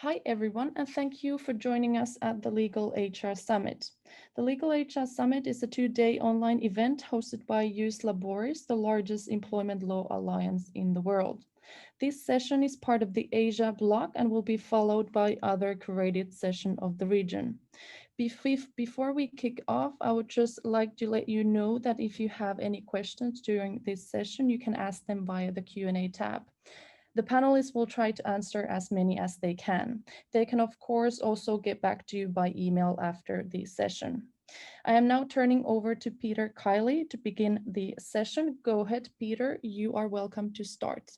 Hi, everyone, and thank you for joining us at the Legal HR Summit. The Legal HR Summit is a two-day online event hosted by Jus Laboris, the largest employment law alliance in the world. This session is part of the Asia bloc and will be followed by other curated sessions of the region. Before we kick off, I would just like to let you know that if you have any questions during this session, you can ask them via the Q&A tab. The panelists will try to answer as many as they can. They can, of course, also get back to you by email after the session. I am now turning over to Peter KLIA to begin the session. Go ahead, Peter. You are welcome to start.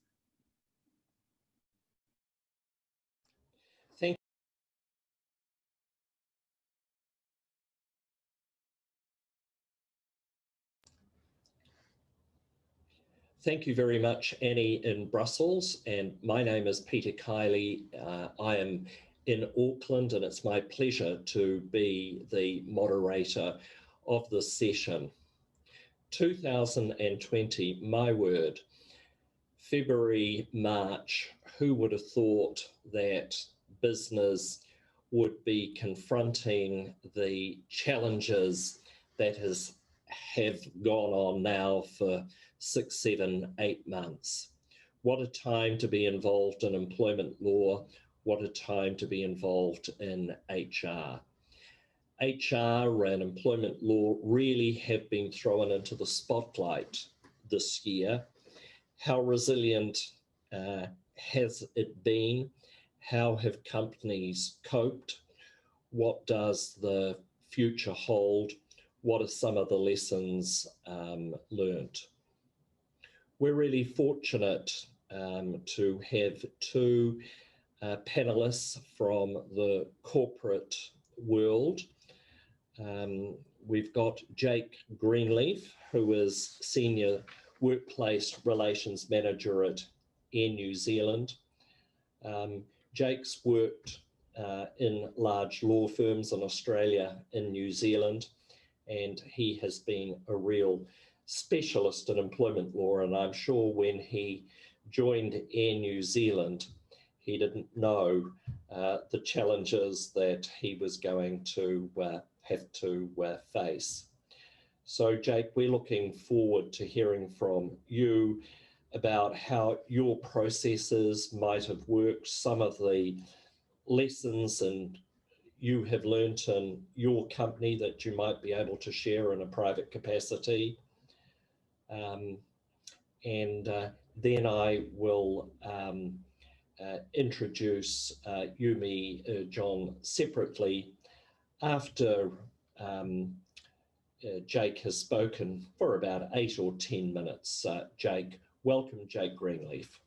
Thank you very much, Annie in Brussels, and my name is Peter KLIA. I am in Auckland, and it's my pleasure to be the moderator of this session. 2020, my word, February, March, who would have thought that business would be confronting the challenges that have gone on now for 6, 7, 8 months. What a time to be involved in employment law. What a time to be involved in HR. HR and employment law really have been thrown into the spotlight this year. How resilient has it been? How have companies coped? What does the future hold? What are some of the lessons learned? We're really fortunate to have two panelists from the corporate world. We've got Jake Greenleaf, who is Senior Workplace Relations Manager at Air New Zealand. Jake's worked in large law firms in Australia and New Zealand, and he has been a real specialist in employment law, and I'm sure when he joined Air New Zealand, he didn't know the challenges that he was going to have to face. So, Jake, we're looking forward to hearing from you about how your processes might have worked, some of the lessons and you have learnt in your company that you might be able to share in a private capacity. Then I will introduce Yumi John separately after Jake has spoken for about 8 or 10 minutes. Jake, welcome, Jake Greenleaf.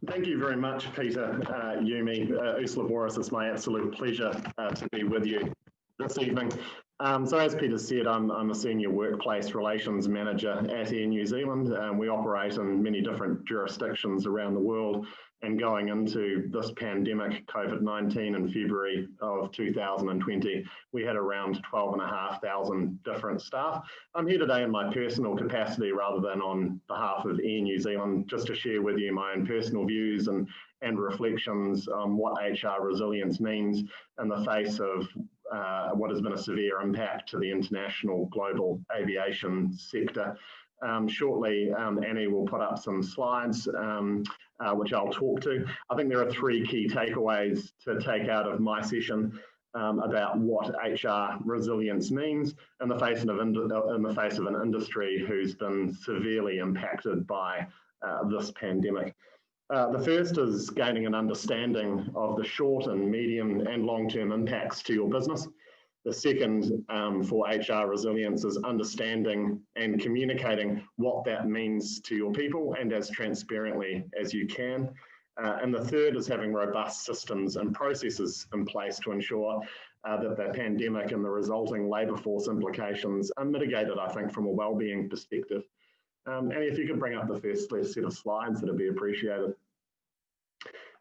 Thank you very much, Peter, Yumi, Jus Laboris. It's my absolute pleasure to be with you this evening. So as Peter said, I'm a Senior Workplace Relations Manager at Air New Zealand. We operate in many different jurisdictions around the world, and going into this pandemic, COVID-19, in February of 2020, we had around 12,500 different staff. I'm here today in my personal capacity rather than on behalf of Air New Zealand, just to share with you my own personal views and reflections on what HR resilience means in the face of what has been a severe impact to the international global aviation sector. Shortly, Annie will put up some slides, which I'll talk to. I think there are 3 key takeaways to take out of my session about what HR resilience means in the face of an industry who's been severely impacted by this pandemic. The first is gaining an understanding of the short and medium and long-term impacts to your business. The second for HR resilience is understanding and communicating what that means to your people and as transparently as you can. And the third is having robust systems and processes in place to ensure that the pandemic and the resulting labour force implications are mitigated, I think, from a wellbeing perspective. And if you could bring up the first set of slides, that'd be appreciated.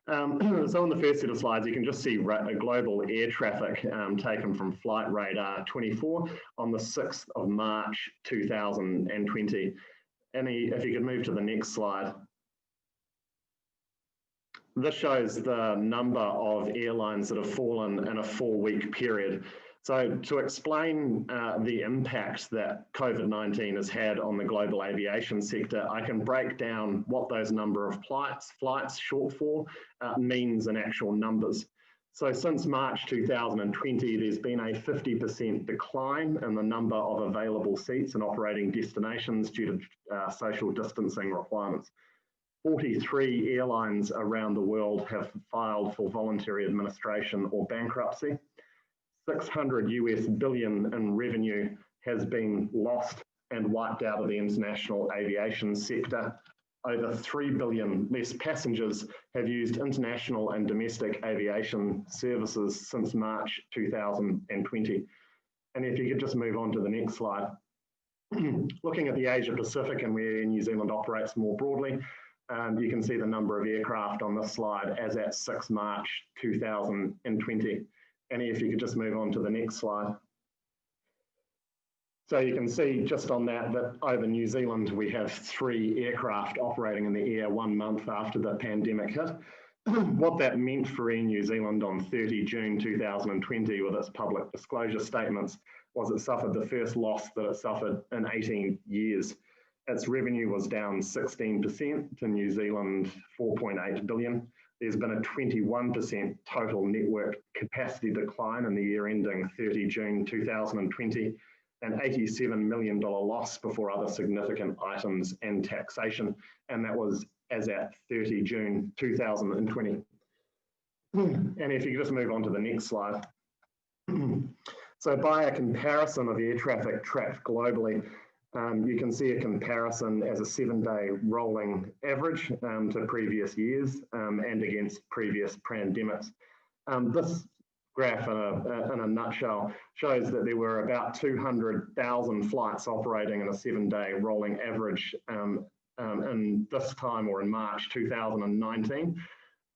So on the first set of slides, you can just see a global air traffic taken from Flight Radar 24 on the 6th of March 2020. Annie, if you could move to the next slide. This shows the number of airlines that have fallen in a 4-week period. So to explain the impact that COVID-19 has had on the global aviation sector, I can break down what those number of flights short for, means in actual numbers. So since March 2020, there's been a 50% decline in the number of available seats in operating destinations due to social distancing requirements. 43 airlines around the world have filed for voluntary administration or bankruptcy. $600 billion in revenue has been lost and wiped out of the international aviation sector. Over 3 billion less passengers have used international and domestic aviation services since March 2020. And if you could just move on to the next slide. Looking at the Asia Pacific and where New Zealand operates more broadly, you can see the number of aircraft on this slide as at 6 March 2020. And if you could just move on to the next slide. So you can see just on that over New Zealand, we have 3 aircraft operating in the air 1 month after the pandemic hit. What that meant for Air New Zealand on 30 June 2020 with its public disclosure statements was it suffered the first loss that it suffered in 18 years. Its revenue was down 16% to New Zealand 4.8 billion. There's been a 21% total network capacity decline in the year ending 30 June 2020, an $87 million loss before other significant items and taxation, and that was as at 30 June 2020. And if you could just move on to the next slide. So by a comparison of air traffic tracked globally, you can see a comparison as a 7-day rolling average to previous years and against previous pandemics. This graph in a nutshell shows that there were about 200,000 flights operating in a 7-day rolling average in this time or in March 2019.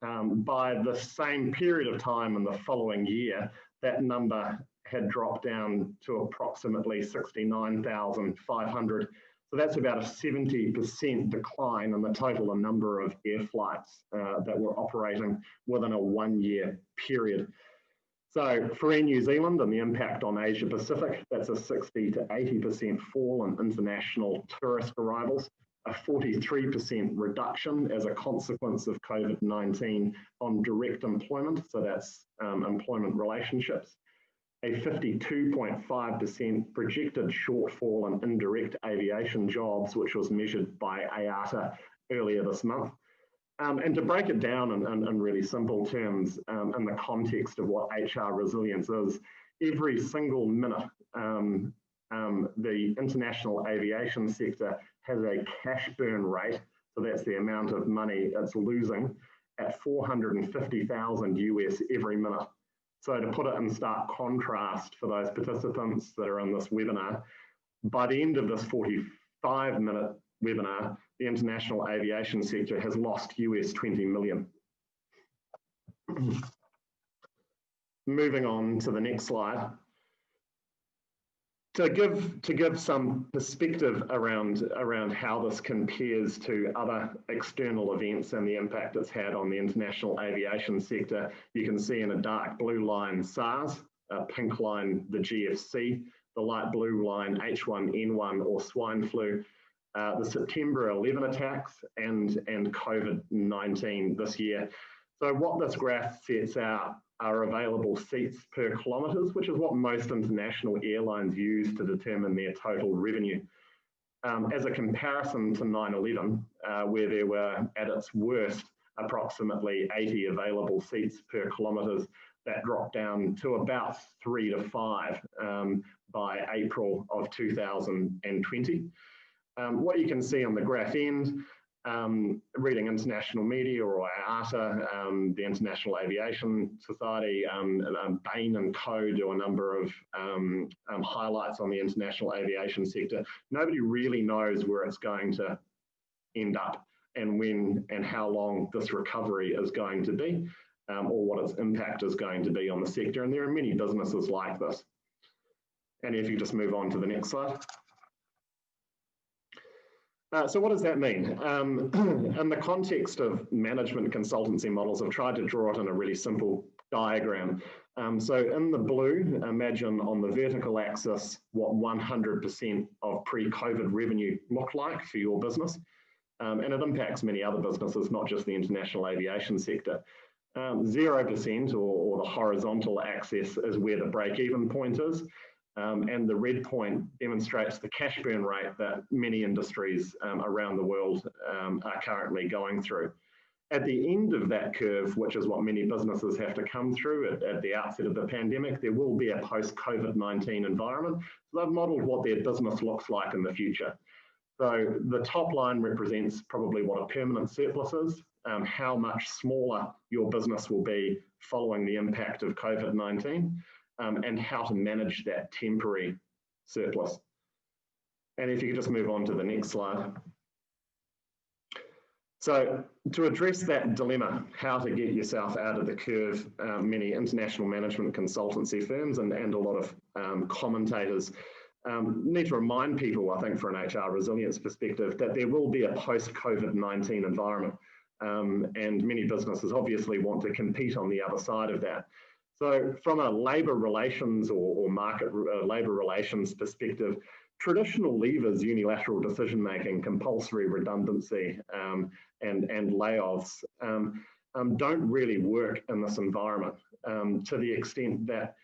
By the same period of time in the following year, that number had dropped down to approximately 69,500. So that's about a 70% decline in the total number of air flights that were operating within a 1-year period. So for Air New Zealand and the impact on Asia Pacific, that's a 60 to 80% fall in international tourist arrivals, a 43% reduction as a consequence of COVID-19 on direct employment, so that's employment relationships, a 52.5% projected shortfall in indirect aviation jobs, which was measured by IATA earlier this month. And to break it down in really simple terms, in the context of what HR resilience is, every single minute the international aviation sector has a cash burn rate, so that's the amount of money it's losing, at $450,000 US every minute. So to put it in stark contrast for those participants that are in this webinar, by the end of this 45-minute webinar, the international aviation sector has lost US 20 million. Moving on to the next slide. To give some perspective around how this compares to other external events and the impact it's had on the international aviation sector, you can see in a dark blue line SARS, a pink line the GFC, the light blue line H1N1 or swine flu, the September 11 attacks and COVID-19 this year. So what this graph sets out are available seats per kilometres, which is what most international airlines use to determine their total revenue. As a comparison to 9/11, where there were, at its worst, approximately 80 available seats per kilometres, that dropped down to about 3 to 5 by April of 2020. What you can see on the graph end, reading international media or IATA, the International Aviation Society, Bain and Co do a number of highlights on the international aviation sector. Nobody really knows where it's going to end up and when and how long this recovery is going to be, or what its impact is going to be on the sector. And there are many businesses like this. And if you just move on to the next slide. So what does that mean? In the context of management consultancy models, I've tried to draw it in a really simple diagram. So in the blue, imagine on the vertical axis what 100% of pre-COVID revenue looked like for your business. And it impacts many other businesses, not just the international aviation sector. 0% or the horizontal axis is where the break-even point is. And the red point demonstrates the cash burn rate that many industries around the world are currently going through. At the end of that curve, which is what many businesses have to come through at the outset of the pandemic, there will be a post-COVID-19 environment. So they've modelled what their business looks like in the future. So the top line represents probably what a permanent surplus is, how much smaller your business will be following the impact of COVID-19, and how to manage that temporary surplus. And if you could just move on to the next slide. So to address that dilemma, how to get yourself out of the curve, many international management consultancy firms and a lot of commentators need to remind people, I think, for an HR resilience perspective, that there will be a post-COVID-19 environment. And many businesses obviously want to compete on the other side of that. So from a labour relations or market labour relations perspective, traditional levers, unilateral decision-making, compulsory redundancy, and layoffs don't really work in this environment to the extent that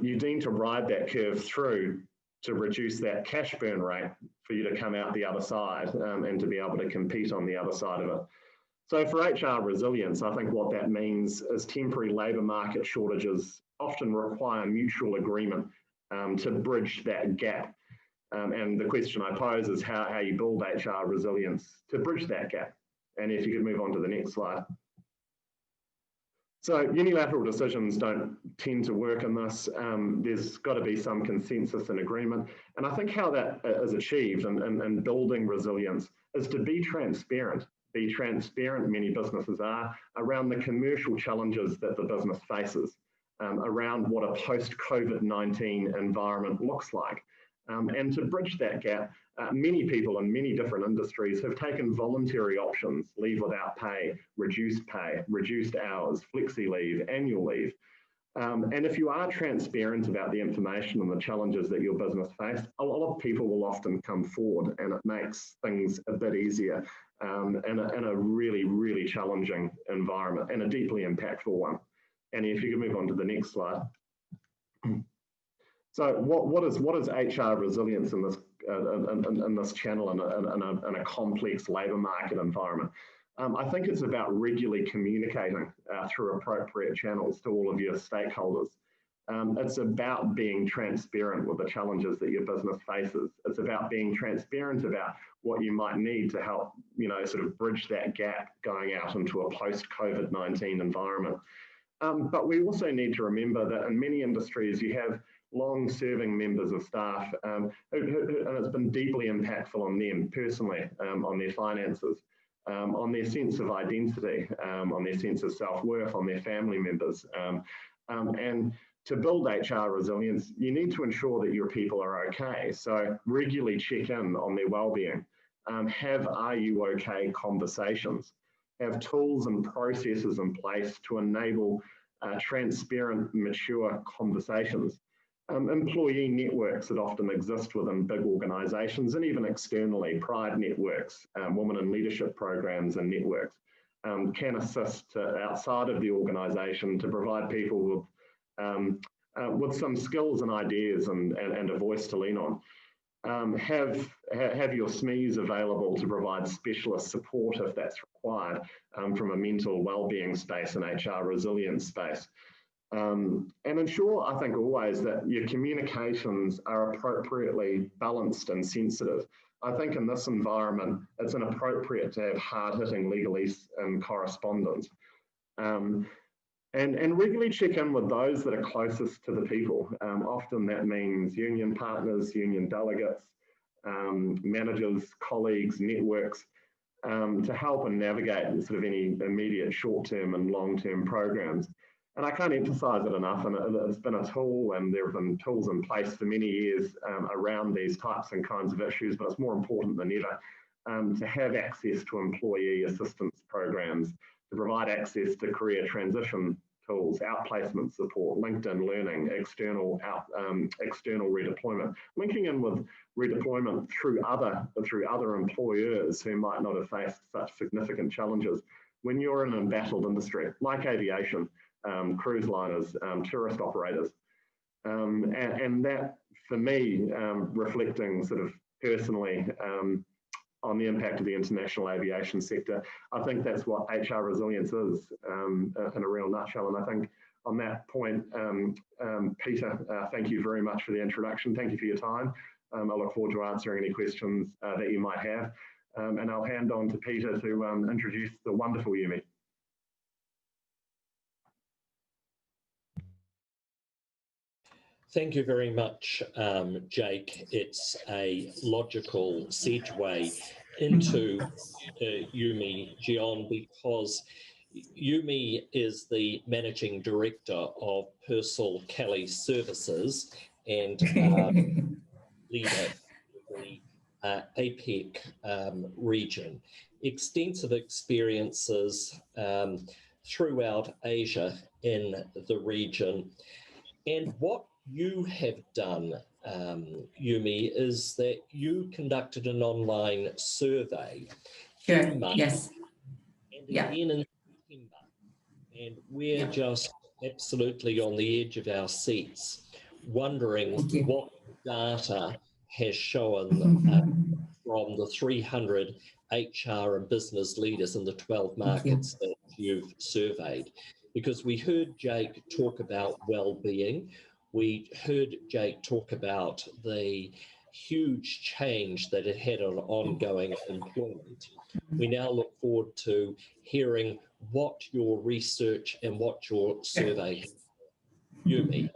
you need to ride that curve through to reduce that cash burn rate for you to come out the other side and to be able to compete on the other side of it. So for HR resilience, I think what that means is temporary labour market shortages often require mutual agreement to bridge that gap. And the question I pose is how you build HR resilience to bridge that gap. And if you could move on to the next slide. So unilateral decisions don't tend to work in this. There's got to be some consensus and agreement. And I think how that is achieved in building resilience is to be transparent. Be transparent, many businesses are, around the commercial challenges that the business faces, around what a post-COVID-19 environment looks like. And to bridge that gap, many people in many different industries have taken voluntary options: leave without pay, reduced hours, flexi leave, annual leave. And if you are transparent about the information and the challenges that your business face, a lot of people will often come forward, and it makes things a bit easier in a really, really challenging environment and a deeply impactful one. And if you can move on to the next slide. So what is HR resilience in this channel in a complex labour market environment? I think it's about regularly communicating through appropriate channels to all of your stakeholders. It's about being transparent with the challenges that your business faces. It's about being transparent about what you might need to help, sort of bridge that gap going out into a post-COVID-19 environment. But we also need to remember that in many industries, you have long-serving members of staff and it's been deeply impactful on them personally, on their finances, on their sense of identity, on their sense of self-worth, on their family members. And to build HR resilience, you need to ensure that your people are okay. So regularly check in on their well-being. Have "are you okay" conversations. Have tools and processes in place to enable transparent, mature conversations. Employee networks that often exist within big organisations and even externally, pride networks, women in leadership programs and networks, can assist outside of the organisation to provide people with some skills and ideas and a voice to lean on. Have your SMEs available to provide specialist support if that's required from a mental wellbeing space and HR resilience space. And ensure, I think, always that your communications are appropriately balanced and sensitive. I think in this environment, it's inappropriate to have hard-hitting legalese and correspondence. And regularly check in with those that are closest to the people. Often that means union partners, union delegates, managers, colleagues, networks, to help and navigate sort of any immediate short-term and long-term programs. And I can't emphasise it enough, and it's been a tool, and there have been tools in place for many years around these types and kinds of issues, but it's more important than ever to have access to employee assistance programs, to provide access to career transition tools, outplacement support, LinkedIn learning, external redeployment, linking in with redeployment through other employers who might not have faced such significant challenges. When you're in an embattled industry like aviation, cruise liners, tourist operators, and that for me, reflecting sort of personally on the impact of the international aviation sector, I think that's what HR resilience is in a real nutshell. And I think on that point, Peter, thank you very much for the introduction. Thank you for your time. I look forward to answering any questions that you might have. And I'll hand on to Peter to introduce the wonderful Yumi. Thank you very much, Jake. It's a logical segue into Yumi Jion, because Yumi is the Managing Director of Purcell Kelly Services and leader for the APEC region. Extensive experiences throughout Asia in the region. And what you have done, Yumi, is that you conducted an online survey. Sure. Yes. And again in September. And we're just absolutely on the edge of our seats, wondering what data has shown from the 300 HR and business leaders in the 12 markets that you've surveyed. Because we heard Jake talk about well-being. We heard Jake talk about the huge change that it had on ongoing employment. We now look forward to hearing what your research and what your survey. Yumi.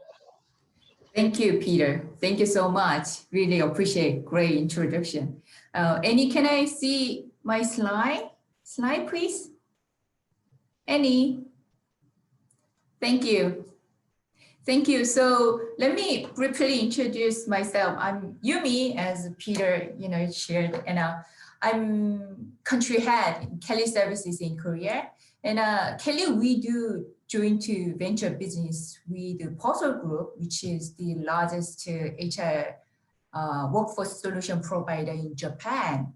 Thank you, Peter. Thank you so much. Really appreciate great introduction. Annie, can I see my slide? Slide, please. Annie. Thank you. Thank you. So let me briefly introduce myself. I'm Yumi, as Peter, shared, and I'm country head in KLIA services in Korea. And KLIA, we do joint venture business with the Purcell Group, which is the largest HR workforce solution provider in Japan.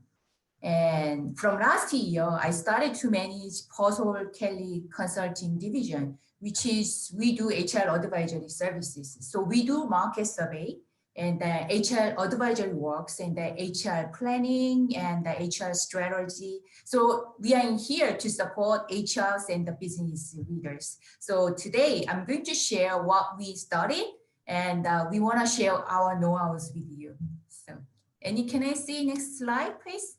And from last year, I started to manage Purcell KLIA Consulting Division, which is we do HR advisory services. So we do market survey and the HR advisory works and the HR planning and the HR strategy. So we are in here to support HRs and the business leaders. So today I'm going to share what we studied, and we want to share our know-hows with you. So, Annie, can I see next slide, please?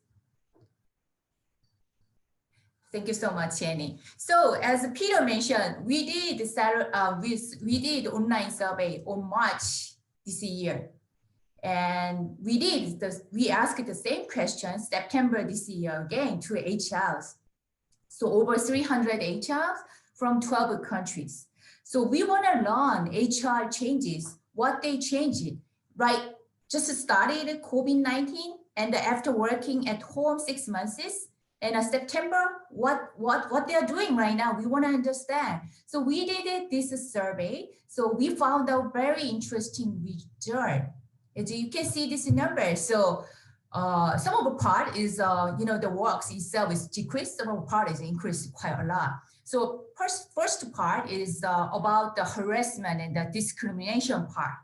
Thank you so much, Annie. So as Peter mentioned, we did online survey on March this year. And we asked the same question September this year again to HRs. So over 300 HRs from 12 countries. So we want to learn HR changes, what they changed, right? Just started COVID-19 and after working at home 6 months, and September, what they are doing right now, we want to understand. So we did this survey. So we found a very interesting result. As you can see this number. So some of the part is, the works itself is decreased. Some of the part is increased quite a lot. So first part is about the harassment and the discrimination part.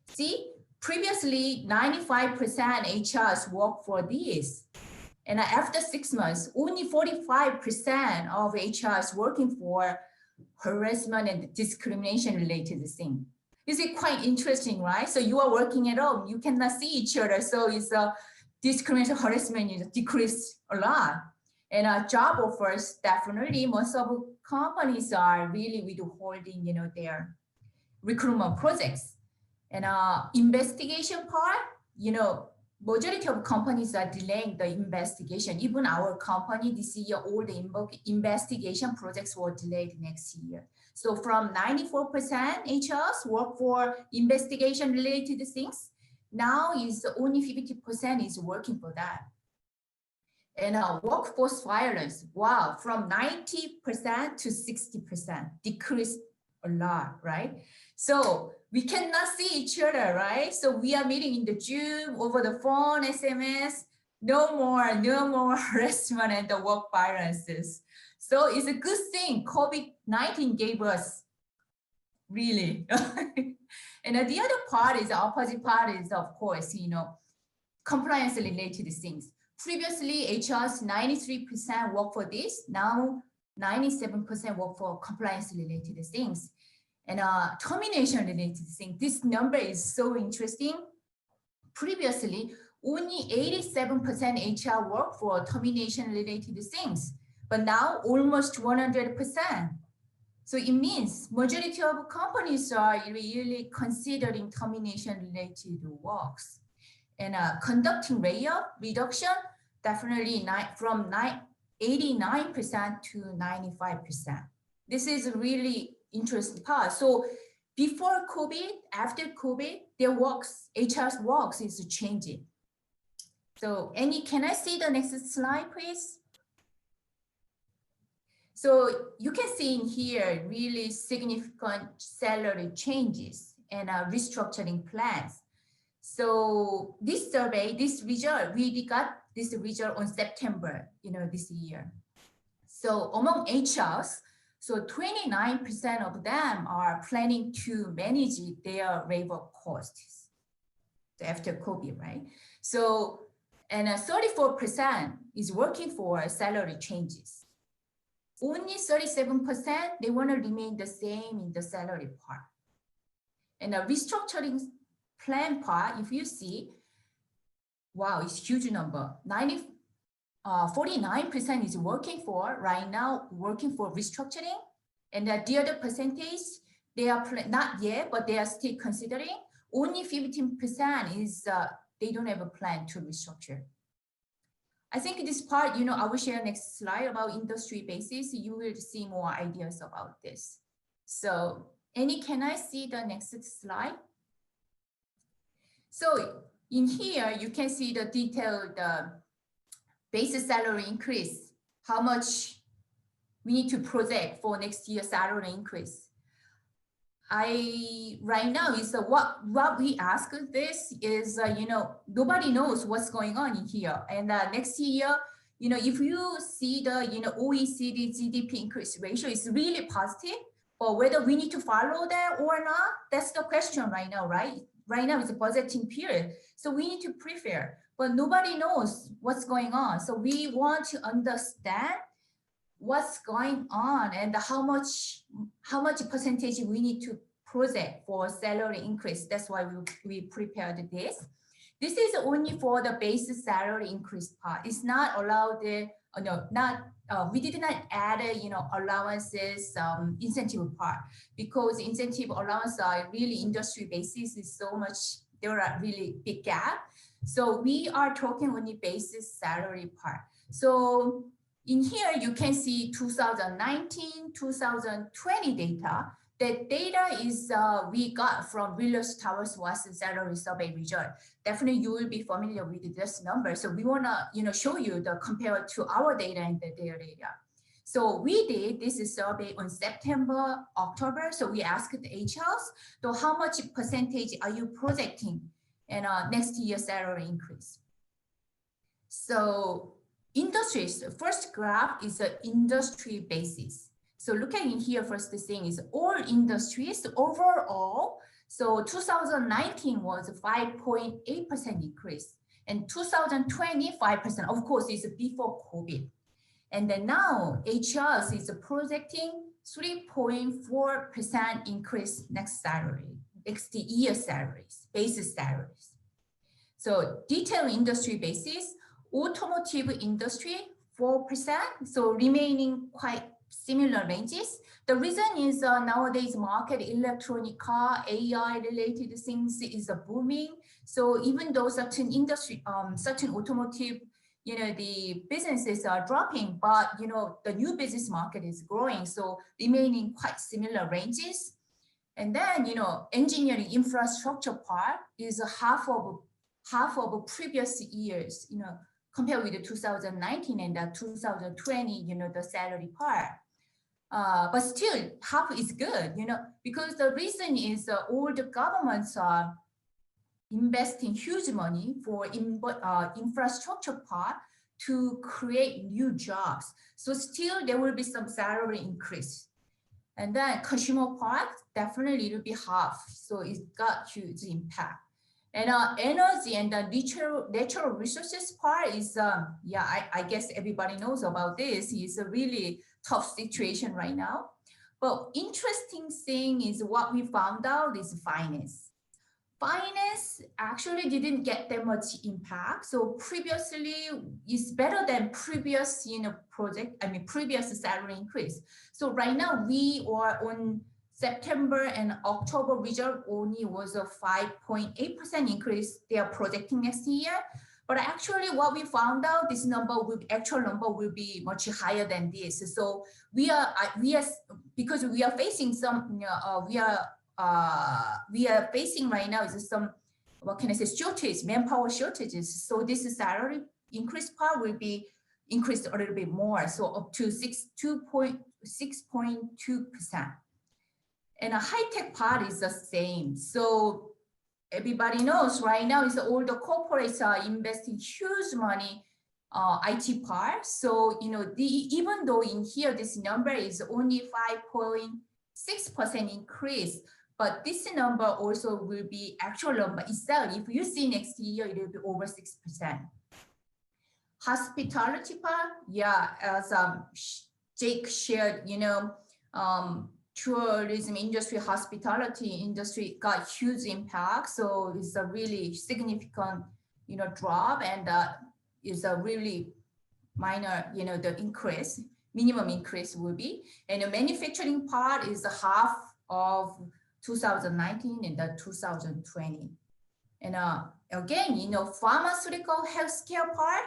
See, previously 95% HRs work for this. And after 6 months, only 45% of HRs working for harassment and discrimination related thing. Is it quite interesting, right? So you are working at home, you cannot see each other. So it's discrimination, harassment is decreased a lot. And job offers, definitely most of companies are really withholding, their recruitment projects. And investigation part, majority of companies are delaying the investigation. Even our company this year, all the investigation projects were delayed next year. So from 94% HRs work for investigation related things, now is only 50% is working for that. And workforce violence, wow, from 90% to 60%, decreased a lot, right? So we cannot see each other, right? So we are meeting in the Zoom, over the phone, SMS, no more harassment and the work violences. So it's a good thing COVID-19 gave us, really. And the other part is, the opposite part is, of course, compliance related things. Previously, HR's 93% work for this, now 97% work for compliance related things. And termination related things. This number is so interesting. Previously, only 87% HR work for termination related things, but now almost 100%. So it means majority of companies are really considering termination related works. And conducting layoff reduction, definitely from 89% to 95%. This is a really interesting part. So before COVID, after COVID, their works, HR's works is changing. So can I see the next slide, please? So you can see in here really significant salary changes and restructuring plans. So this survey, this result, we got this result on September, this year. So among HRs, so 29% of them are planning to manage their labor costs after COVID, right? So, and 34% is working for salary changes. Only 37%, they want to remain the same in the salary part. And the restructuring plan part, if you see, wow, it's a huge number. 49% is working for right now, working for restructuring. And the other percentage, they are not yet, but they are still considering. Only 15% is they don't have a plan to restructure. I think this part, I will share next slide about industry basis. You will see more ideas about this. So can I see the next slide? So in here, you can see the detailed basic salary increase, how much we need to project for next year's salary increase. Right now is what we ask this is, nobody knows what's going on in here. And next year, if you see the, OECD GDP increase ratio is really positive, but whether we need to follow that or not, that's the question right now, right? Right now it's a budgeting period. So we need to prepare, but nobody knows what's going on. So we want to understand what's going on and how much percentage we need to project for salary increase. That's why we prepared this. This is only for the basic salary increase part. It's not allowed, we did not add, allowances, incentive part, because incentive allowance are really industry basis is so much, there are really big gap. So we are talking only basic salary part. So in here, you can see 2019, 2020 data. That data is we got from Willis Towers Watson salary survey result. Definitely you will be familiar with this number. So we want to show you the compared to our data and their data. So we did this survey on September, October. So we asked the HRs, so how much percentage are you projecting in next year's salary increase? So industries, first graph is an industry basis. So looking in here, first thing is all industries overall. So 2019 was 5.8% increase, and 2020, 5%. Of course, it's before COVID. And then now HRs is projecting 3.4% increase next year salaries, basis salaries. So detailed industry basis, automotive industry, 4%. So remaining quite similar ranges. The reason is nowadays market electronic car, AI related things is booming. So even though certain industry, certain automotive, the businesses are dropping, but the new business market is growing. So remaining quite similar ranges. And then engineering infrastructure part is half of previous years, compared with the 2019 and the 2020, the salary part. But still, half is good, because the reason is all the governments are investing huge money for infrastructure part to create new jobs. So still there will be some salary increase. And then consumer part, definitely will be half. So it's got huge impact. And energy and the natural resources part is, I guess everybody knows about this. It's a really tough situation right now. But interesting thing is what we found out is finance. Finance actually didn't get that much impact. So previously is better than previous, previous salary increase. So right now we are on September and October result only was a 5.8% increase. They are projecting next year. But actually what we found out, this actual number will be much higher than this. So because we are facing some, we are facing right now is some, manpower shortages. So this salary increase part will be increased a little bit more. So up to 6.2%. And a high-tech part is the same. So everybody knows right now is all the corporates are investing huge money IT part. So, even though in here, this number is only 5.6% increase, but this number also will be actual number itself. If you see next year, it will be over 6%. Hospitality part, as Jake shared, tourism industry, hospitality industry got huge impact. So it's a really significant, drop, and is a really minor, the increase, minimum increase will be. And the manufacturing part is half of 2019 and the 2020. And again, pharmaceutical healthcare part,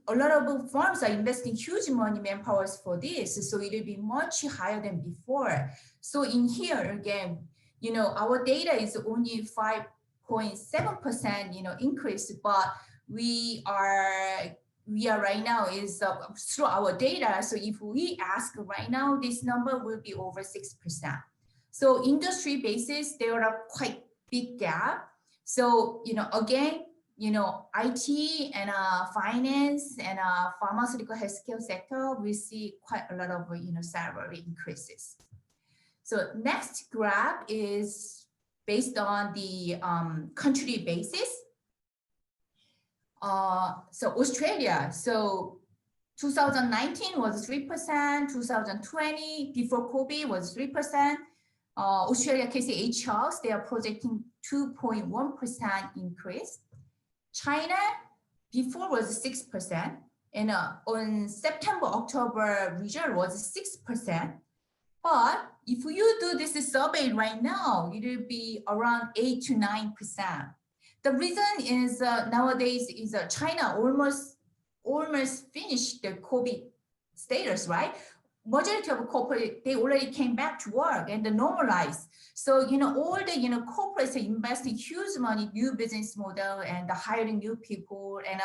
a lot of firms are investing huge money manpowers for this, so it will be much higher than before. So in here again, our data is only 5.7%, increase, but we are right now is through our data. So if we ask right now, this number will be over 6%. So industry basis, there are quite big gap. So again, IT and finance and pharmaceutical healthcare sector, we see quite a lot of salary increases. So next graph is based on the country basis. So Australia, so 2019 was 3%, 2020 before COVID was 3%. Australia KCH House, they are projecting 2.1% increase. China before was 6%, and on September, October result was 6%. But if you do this survey right now, it will be around 8 to 9%. The reason is nowadays is China almost finished the COVID status, right? Majority of corporate, they already came back to work and normalized. So, all the, corporates are investing huge money, new business model and hiring new people, and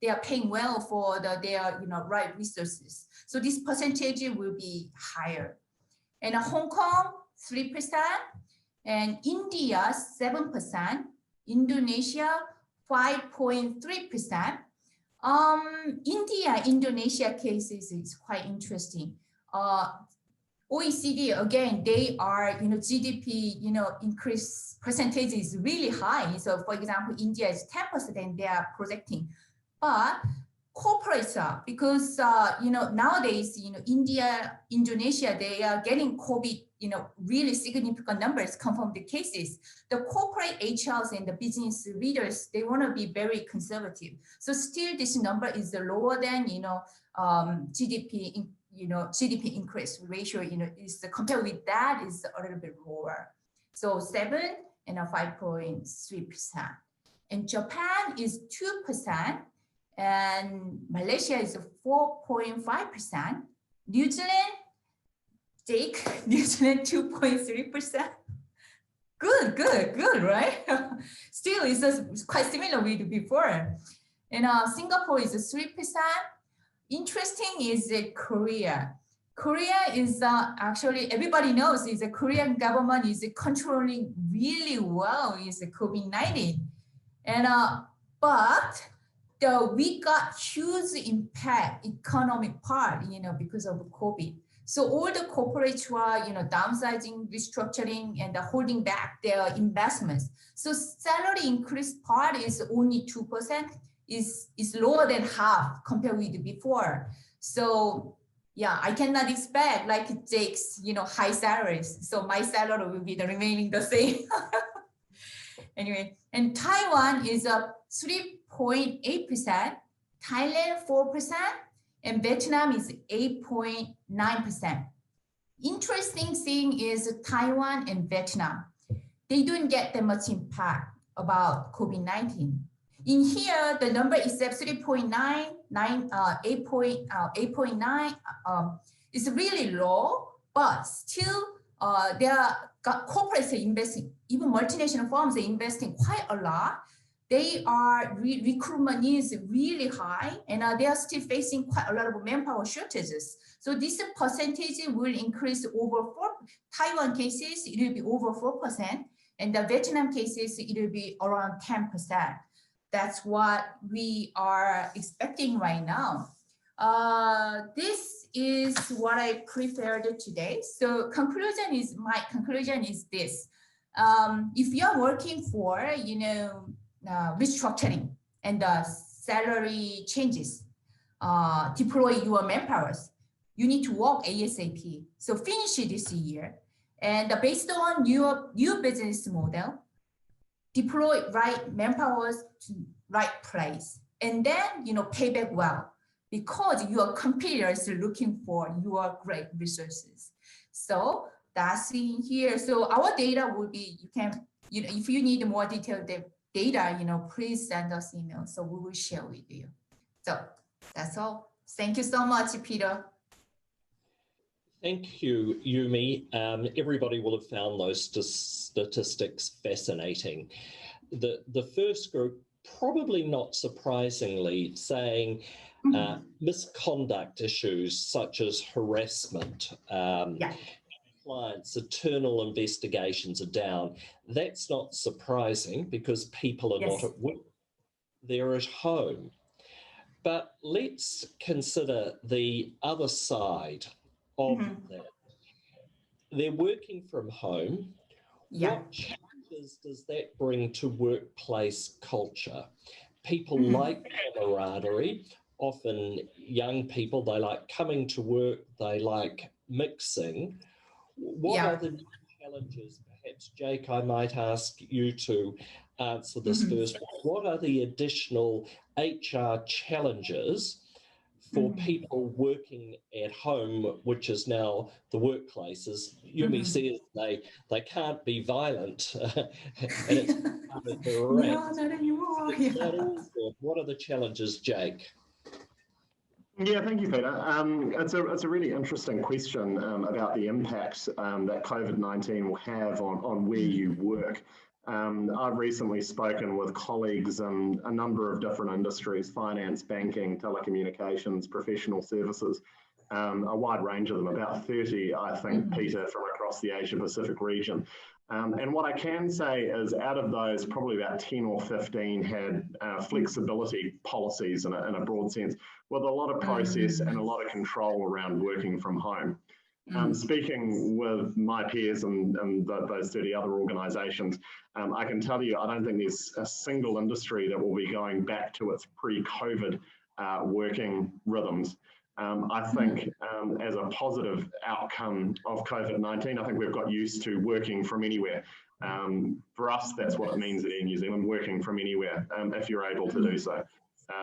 they are paying well for their, right resources. So this percentage will be higher. And Hong Kong, 3%, and India, 7%, Indonesia, 5.3%. Indonesia cases is quite interesting. OECD, again, they are, GDP, increase percentage is really high. So for example, India is 10% and they are projecting, but corporates are, because, nowadays, India, Indonesia, they are getting COVID, really significant numbers, confirmed cases. The corporate HRs and the business leaders, they want to be very conservative. So still this number is lower than, GDP, GDP increase ratio, is compared with that is a little bit lower. So 7 and 5.3%. And Japan is 2%. And Malaysia is 4.5%. New Zealand, New Zealand 2.3%. Good, good, good, right? Still, it's just quite similar with before. And Singapore is 3%. Interesting is Korea. Korea is actually, everybody knows is the Korean government is controlling really well is the COVID-19. And but we got huge impact economic part, because of COVID. So all the corporates were, downsizing, restructuring, and holding back their investments. So salary increase part is only 2%, is lower than half compared with before. So yeah, I cannot expect like it takes, high salaries. So my salary will be the remaining the same. Anyway, and Taiwan is up 3.8%, Thailand 4%, and Vietnam is 8.9%. Interesting thing is Taiwan and Vietnam, they don't get that much impact about COVID-19. In here, the number is 3.9, 8.9. It's really low, but still there are corporates are investing, even multinational firms are investing quite a lot. They are recruitment is really high, and they are still facing quite a lot of manpower shortages. So this percentage will increase over 4. Taiwan cases, it will be over 4%, and the Vietnam cases, it will be around 10%. That's what we are expecting right now. This is what I prepared today. So my conclusion is this. If you're working for, restructuring and salary changes, deploy your manpowers, you need to work ASAP. So finish it this year. And based on your new business model, deploy right manpowers to right place. And then, pay back well, because your competitors are looking for your great resources. So that's in here. So our data will be, you can, if you need more detailed data, please send us email. So we will share with you. So that's all. Thank you so much, Peter. Thank you, Yumi. Everybody will have found those statistics fascinating. The first group, probably not surprisingly, saying misconduct issues such as harassment, clients, internal investigations are down. That's not surprising because people are not at work, they're at home. But let's consider the other side of that. They're working from home. What challenges does that bring to workplace culture? People like camaraderie, often young people, they like coming to work, they like mixing. What are the challenges? Perhaps, Jake, I might ask you to answer this first. What are the additional HR challenges for people working at home, which is now the workplaces? Yumi says they can't be violent, and it's part of the no, not anymore. What are the challenges, Jake? Yeah, thank you, Peter. It's a really interesting question about the impact that COVID-19 will have on where you work. I've recently spoken with colleagues in a number of different industries: finance, banking, telecommunications, professional services, a wide range of them, about 30, I think, Peter, from across the Asia-Pacific region. And what I can say is out of those, probably about 10 or 15 had flexibility policies in a broad sense, with a lot of process and a lot of control around working from home. Speaking with my peers and those 30 other organisations, I can tell you I don't think there's a single industry that will be going back to its pre-COVID working rhythms. I think as a positive outcome of COVID-19, I think we've got used to working from anywhere. For us, that's what it means in Air New Zealand, working from anywhere, if you're able to do so.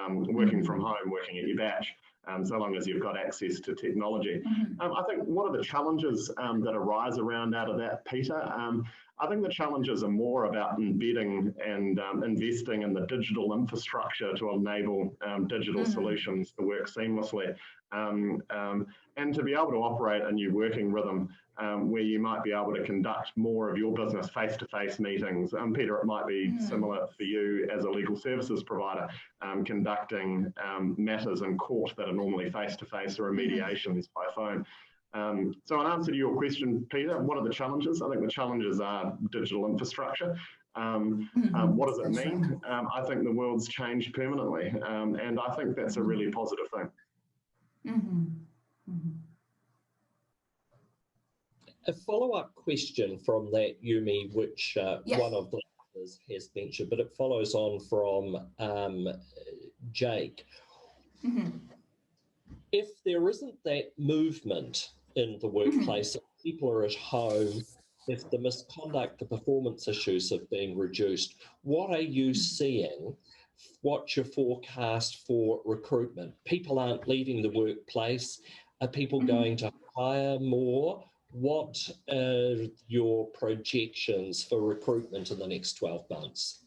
Working from home, working at your batch, so long as you've got access to technology. I think what are the challenges that arise out of that, Peter? I think the challenges are more about embedding and investing in the digital infrastructure to enable digital solutions to work seamlessly, and to be able to operate a new working rhythm where you might be able to conduct more of your business face-to-face meetings. Peter, it might be similar for you as a legal services provider, conducting matters in court that are normally face-to-face or mediations by phone. So in answer to your question, Peter, what are the challenges? I think the challenges are digital infrastructure. What does it mean? I think the world's changed permanently, and I think that's a really positive thing. A follow-up question from that, Yumi, which yes. one of the listeners has mentioned, but it follows on from Jake. If there isn't that movement in the workplace, if people are at home, if the misconduct, the performance issues have been reduced, what are you seeing? What's your forecast for recruitment? People aren't leaving the workplace. Are people going to hire more? What are your projections for recruitment in the next 12 months?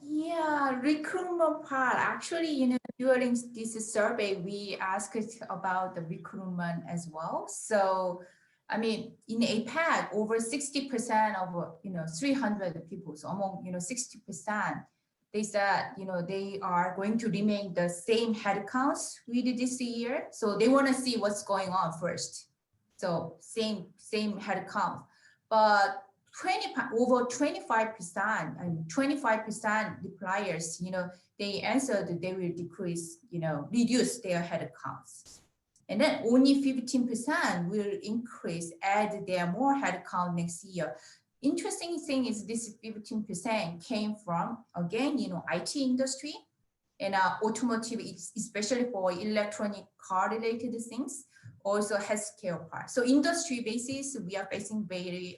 Yeah, recruitment part. Actually, during this survey, we asked about the recruitment as well. So, I mean, in APAC, over 60% of, 300 people, so among, 60%, they said, they are going to remain the same headcounts we did this year. So they want to see what's going on first. So same headcount, but over 25% and 25% repliers, they answered they will decrease, reduce their headcounts. And then only 15% will increase, add their more headcount next year. Interesting thing is this 15% came from, again, IT industry and automotive, especially for electronic car related things, also healthcare part. So industry basis, we are facing very,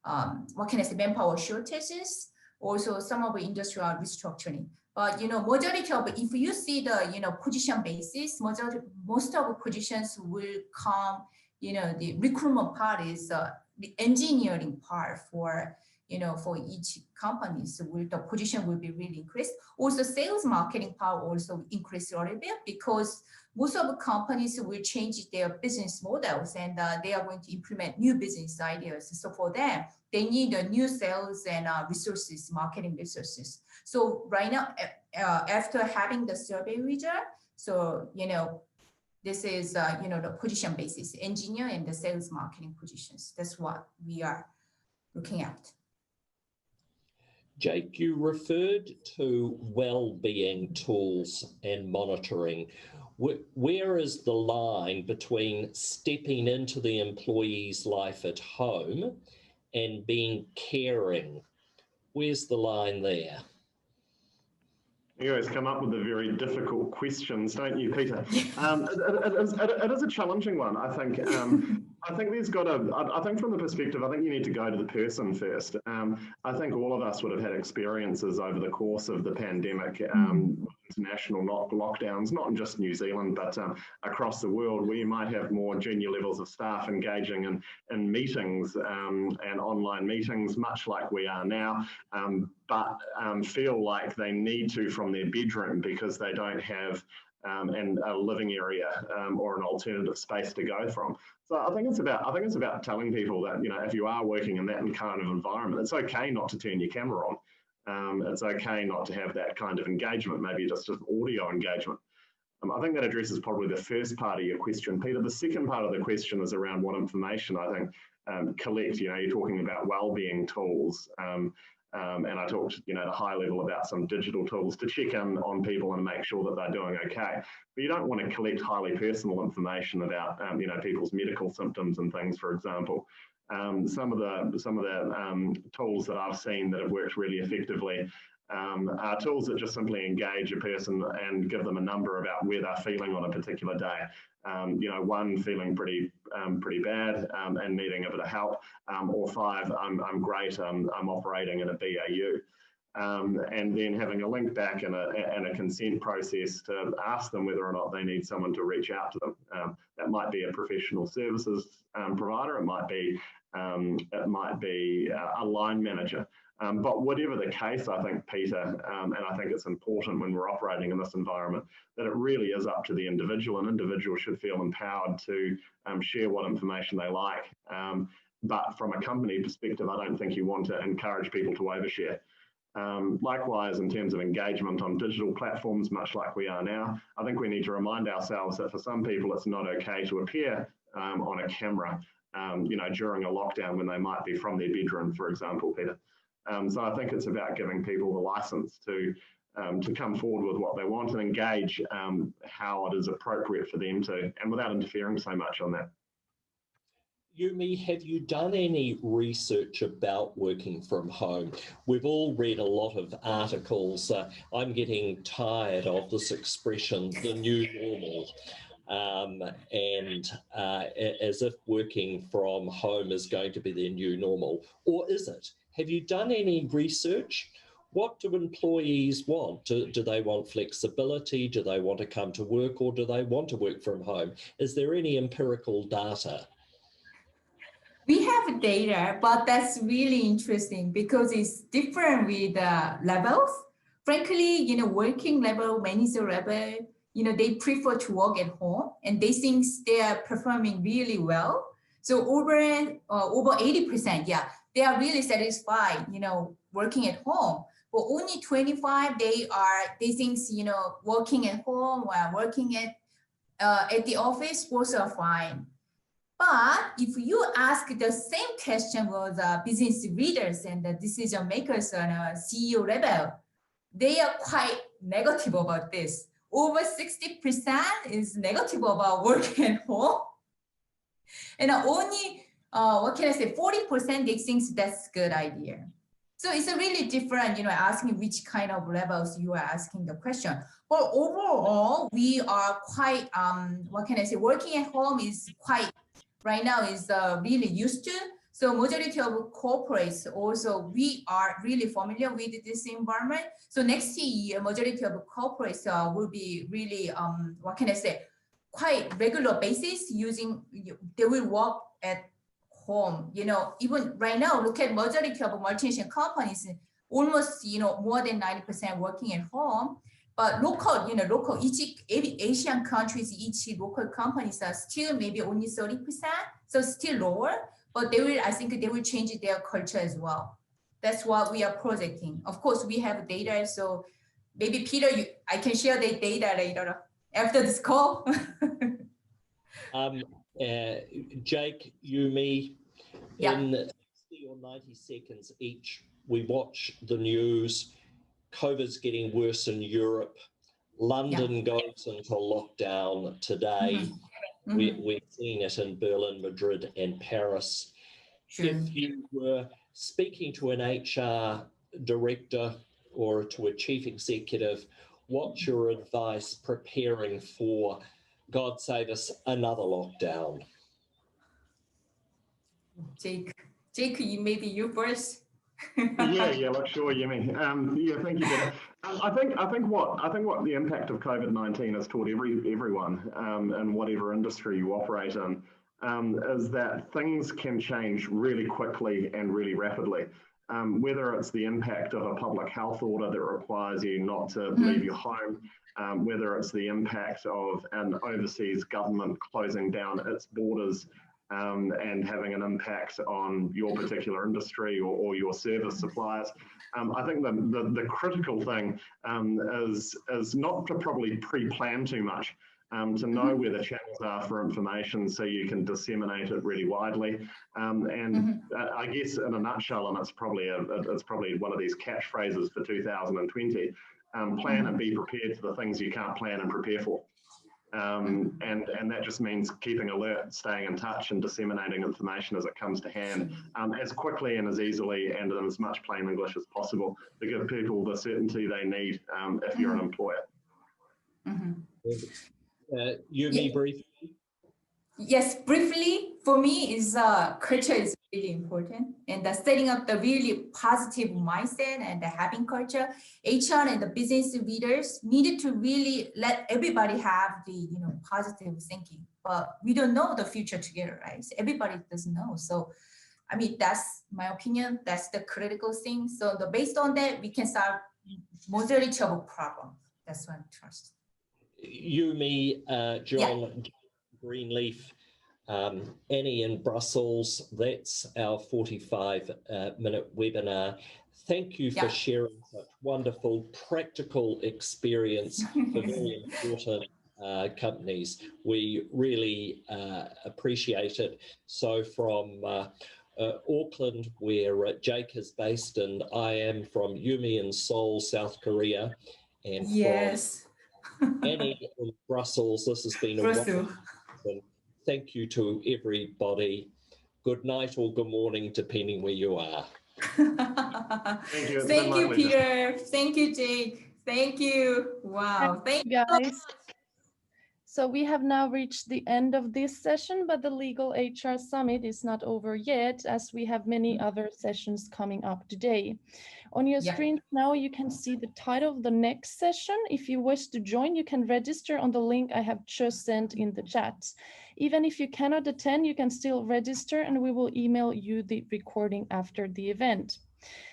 manpower shortages. Also, some of the industry are restructuring. But majority of, if you see the position basis, most of the positions will come. The recruitment part is the engineering part for for each company. So the position will be really increased. Also, sales marketing power also increase a little bit because most of the companies will change their business models and they are going to implement new business ideas. So for them, they need new sales and resources, marketing resources. So right now, after having the survey result, so this is the position basis, engineer and the sales marketing positions. That's what we are looking at. Jake, you referred to well-being tools and monitoring. Where is the line between stepping into the employee's life at home and being caring? Where's the line there? You always come up with the very difficult questions, don't you, Peter? It is a challenging one, I think. I think there's got to, I think from the perspective, I think you need to go to the person first. I think all of us would have had experiences over the course of the pandemic, international lockdowns, not in just New Zealand, but across the world, where you might have more junior levels of staff engaging in meetings and online meetings, much like we are now, but feel like they need to from their bedroom because they don't have a living area or an alternative space to go from. So I think it's about telling people that if you are working in that kind of environment, it's okay not to turn your camera on. It's okay not to have that kind of engagement, maybe just audio engagement. I think that addresses probably the first part of your question, Peter. The second part of the question is around what information I think collect. You're talking about wellbeing tools. And I talked, at a high level about some digital tools to check in on people and make sure that they're doing okay. But you don't want to collect highly personal information about, people's medical symptoms and things, for example. Some of the tools that I've seen that have worked really effectively are tools that just simply engage a person and give them a number about where they're feeling on a particular day. One, feeling pretty bad and needing a bit of help, or 5, I'm great, I'm operating in a BAU. And then having a link back and a consent process to ask them whether or not they need someone to reach out to them. That might be a professional services provider, it might be it might be a line manager. But whatever the case, I think, Peter, and I think it's important when we're operating in this environment, that it really is up to the individual, and individuals should feel empowered to share what information they like. But from a company perspective, I don't think you want to encourage people to overshare. Likewise, in terms of engagement on digital platforms, much like we are now, I think we need to remind ourselves that for some people, it's not okay to appear on a camera, during a lockdown when they might be from their bedroom, for example, Peter. So I think it's about giving people the license to come forward with what they want and engage how it is appropriate for them to, and without interfering so much on that. Yumi, have you done any research about working from home? We've all read a lot of articles. I'm getting tired of this expression, the new normal, as if working from home is going to be the new normal, or is it? Have you done any research? What do employees want? Do they want flexibility? Do they want to come to work, or do they want to work from home? Is there any empirical data? We have data, but that's really interesting because it's different with levels. Frankly, working level, manager level, they prefer to work at home, and they think they are performing really well. So over 80%, yeah, they are really satisfied, working at home. But only 25, they think, working at home while working at the office, both are fine. But if you ask the same question with business leaders and the decision makers on a CEO level, they are quite negative about this. Over 60% is negative about working at home. And only, 40% they think that's a good idea. So it's a really different, asking which kind of levels you are asking the question. But overall, we are quite, working at home is quite, right now is really used to. So majority of corporates also, we are really familiar with this environment. So next year, majority of corporates will be really, quite regular basis using, they will work at home. Even right now, look at majority of multinational companies, almost, more than 90% working at home. But local, each Asian countries, each local companies are still maybe only 30%, so still lower. But I think they will change their culture as well. That's what we are projecting. Of course, we have data, so maybe Peter, I can share the data later after this call. Jake, Yumi, yeah. In 60 or 90 seconds each, we watch the news. COVID's getting worse in Europe. London goes into lockdown today. We've seen it in Berlin, Madrid, and Paris. Sure. If you were speaking to an HR director or to a chief executive, what's your advice preparing for, God save us, another lockdown? Jake, maybe you first. yeah, look, sure, Yumi. Yeah, thank you, Peter. I think what the impact of COVID-19 has taught everyone in whatever industry you operate in is that things can change really quickly and really rapidly. Whether it's the impact of a public health order that requires you not to leave your home, whether it's the impact of an overseas government closing down its borders and having an impact on your particular industry or your service suppliers. I think the critical thing is not to probably pre-plan too much, to know where the channels are for information so you can disseminate it really widely. I guess in a nutshell, and it's probably one of these catchphrases for 2020, plan and be prepared for the things you can't plan and prepare for. And that just means keeping alert, staying in touch and disseminating information as it comes to hand as quickly and as easily and in as much plain English as possible to give people the certainty they need if you're an employer. Yumi, briefly? Yes, briefly, for me, is culture is really important, and setting up the really positive mindset and the having culture. HR and the business leaders needed to really let everybody have the positive thinking, but we don't know the future together, right? So everybody doesn't know. So I mean, that's my opinion. That's the critical thing. So based on that, we can solve most reachable problem. That's what I trust. Yumi, John, Greenleaf, Annie in Brussels, that's our 45-minute webinar. Thank you for sharing such wonderful practical experience for very important companies. We really appreciate it. So from Auckland, where Jake is based, and I am from Yumi in Seoul, South Korea, and from Annie in Brussels, this has been a wonderful. Thank you to everybody. Good night or good morning, depending where you are. Thank you. Thank you, Peter. Thank you, Jake. Thank you. Wow. Thank you, guys. So we have now reached the end of this session, but the Legal HR Summit is not over yet, as we have many other sessions coming up today. On your screen now, you can see the title of the next session. If you wish to join, you can register on the link I have just sent in the chat. Even if you cannot attend, you can still register, and we will email you the recording after the event.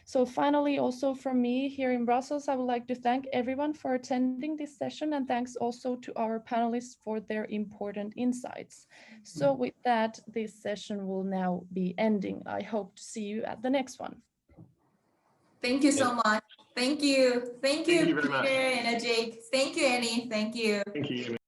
So finally, also from me here in Brussels, I would like to thank everyone for attending this session, and thanks also to our panelists for their important insights. So with that, this session will now be ending. I hope to see you at the next one. Thank you so much. Thank you. Thank you, very Peter much. and Jake. Thank you, Annie. Thank you. Thank you.